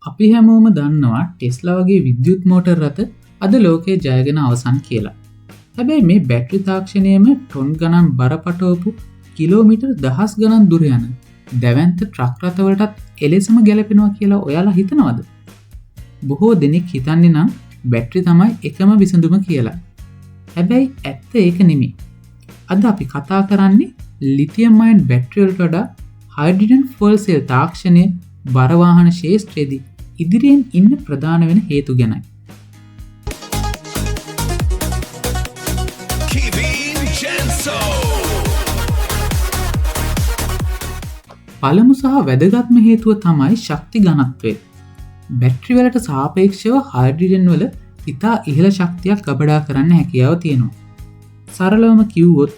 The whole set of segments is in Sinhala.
අපි හැමෝම දන්නවා ටෙස්ලා වගේ විද්‍යුත් මෝටර් රථ අද ලෝකයේ ජයගෙන අවසන් කියලා. හැබැයි මේ බැටරි තාක්ෂණයම ටොන් ගණන් බරපටවපු කිලෝමීටර් දහස් ගණන් දුර යන දැවැන්ත ට්‍රක් රථවලටත් එලෙසම ගැලපෙනවා කියලා ඔයාලා හිතනවද? බොහෝ දෙනෙක් හිතන්නේ නම් බැටරි තමයි එකම විසඳුම කියලා. හැබැයි ඇත්ත ඒක නෙමෙයි. අද අපි කතා කරන්නේ ලිතියම් අයන් බැටරි වලට වඩා හයිඩ්‍රජන් ෆුවල් සෙල් තාක්ෂණය බර වාහන ක්ෂේත්‍රයේදී ඉදිරියෙන් ඉන්න ප්‍රධාන වෙන හේතු ගැනයි. පළමු සහ වැදගත්ම හේතුව තමයි ශක්ති ඝනත්වය. බැටරි වලට සාපේක්ෂව හයිඩ්‍රජන් වල ඉතා ඉහළ ශක්තියක් ගබඩා කරන්න හැකියාව තියෙනවා. සරලවම කිව්වොත්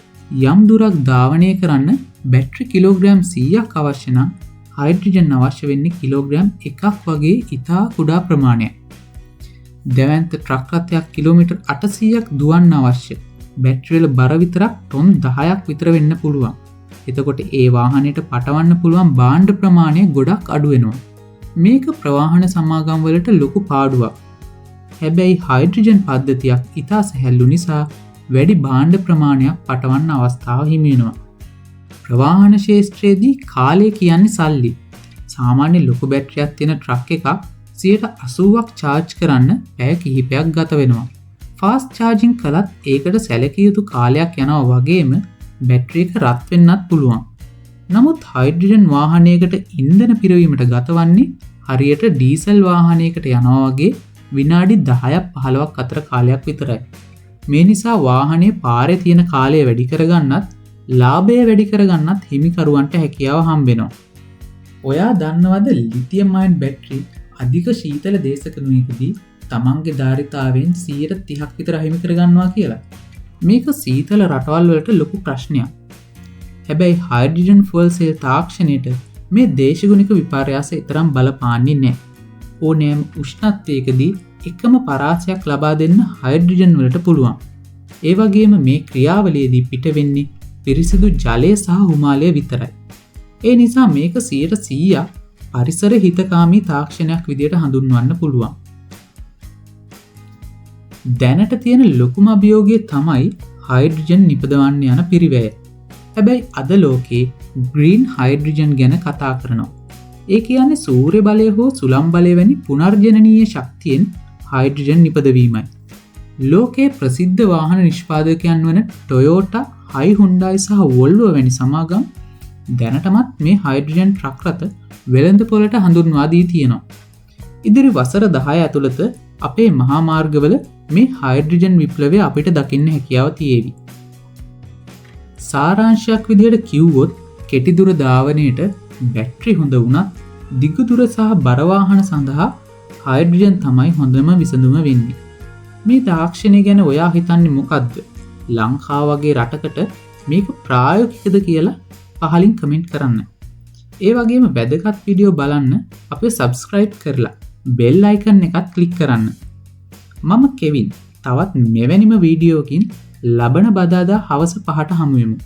යම් දුරක් ධාවනය කරන්න බැටරි කිලෝග්‍රෑම් 100ක් අවශ්‍ය නම් හයිඩ්‍රජන් අවශ්‍ය වෙන්නේ කිලෝග්‍රෑම් 1ක් වගේ ඉතා කුඩා ප්‍රමාණයක්. දැවැන්ත ට්‍රක් රථයක් කිලෝමීටර් 800ක් දුවන්න අවශ්‍ය බැටරි වල බර විතරක් ටොන් 10ක් විතර වෙන්න පුළුවන්. එතකොට ඒ වාහනයට පටවන්න පුළුවන් භාණ්ඩ ප්‍රමාණය ගොඩක් අඩු වෙනවා. මේක ප්‍රවාහන සමාගම් වලට ලොකු පාඩුවක්. හැබැයි හයිඩ්‍රජන් පද්ධතියක් ඉතා සැහැල්ලු නිසා වැඩි භාණ්ඩ ප්‍රමාණයක් පටවන්න අවස්ථාව හිමි වෙනවා. ප්‍රවාහන ක්ෂේත්‍රයේදී කාලය කියන්නේ සල්ලි. සාමාන්‍ය ලොකු බැටරියක් තියෙන ට්‍රක් එකක් 80%ක් charge කරන්න පැය කිහිපයක් ගත වෙනවා. ෆාස්ට් charging කළත් ඒකට සැලකිය යුතු කාලයක් යනවා වගේම බැටරි එක රත් වෙන්නත් පුළුවන්. නමුත් හයිඩ්‍රජන් වාහනයකට ඉන්ධන පිරවීමට ගතවන්නේ හරියට ඩීසල් වාහනයකට යනවා වගේ විනාඩි 10-15ක් අතර කාලයක් විතරයි. මේ නිසා වාහනේ පාරේ තියෙන කාලය වැඩි කරගන්නත් ලාභය වැඩි කරගන්නත් හිමිකරුවන්ට හැකියාව හම්බෙනවා. ඔයා දන්නවද ලිතියම් අයන් බැටරි අධික ශීතල දේශකනුවකදී තමන්ගේ ධාරිතාවෙන් 30% විතර හිමි කරගන්නවා කියලා? මේක සීතල රටවල් වලට ලොකු ප්‍රශ්නයක්. හැබැයි හයිඩ්‍රජන් ෆුවල් සෙල් තාක්ෂණයට මේ දේශගුණික විපර්යාස තරම් බලපාන්නේ නැහැ. ඕනෑම උෂ්ණත්වයකදී එකම පරාසයක් ලබා දෙන්න හයිඩ්‍රජන් වලට පුළුවන්. ඒ වගේම මේ ක්‍රියාවලියේදී පිට වෙන්නේ පිරිසිදු ජලය සහ හිමාලය විතරයි. ඒ නිසා මේක 100% පරිසර හිතකාමී තාක්ෂණයක් විදියට හඳුන්වන්න පුළුවන්. දැනට තියෙන ලොකුම අභියෝගය තමයි හයිඩ්‍රජන් නිපදවන්න යන පිරිවැය. හැබැයි අද ලෝකේ ග්‍රීන් හයිඩ්‍රජන් ගැන කතා කරනවා. ඒ කියන්නේ සූර්ය බලය හෝ සුළං බලය වැනි පුනර්ජනනීය ශක්තියෙන් හයිඩ්‍රජන් නිපදවීමයි. ලෝකයේ ප්‍රසිද්ධ වාහන නිෂ්පාදකයන් වන ටොයෝටා, හයිහුන්ඩායි සහ වොල්වෝ වැනි සමාගම් දැනටමත් මේ හයිඩ්‍රජන් ට්‍රක් රථ වෙළඳ පොළට හඳුන්වා දී තියෙනවා. ඉදිරි වසර 10 ඇතුළත අපේ මහා මාර්ගවල මේ හයිඩ්‍රජන් විප්ලවය අපිට දකින්න හැකියාව තියේවි. සාරාංශයක් විදිහට කිව්වොත් කෙටි දුර ධාවනයට බැටරි හොඳ වුණත් දිගු දුර සහ බර වාහන සඳහා හයිඩ්‍රජන් තමයි හොඳම විසඳුම වෙන්නේ. මේ තාක්ෂණය ගැන ඔයා හිතන්නේ මොකද්ද? ලංකාව වගේ රටකට මේක ප්‍රායෝගිකද කියලා පහලින් කමෙන්ට් කරන්න. ඒ වගේම වැදගත් වීඩියෝ බලන්න අපිව subscribe කරලා bell icon එකත් click කරන්න. මම කෙවින් තවත් මෙවැනිම වීඩියෝකින් ලබන බදාදා හවස 5ට හමු වෙමු.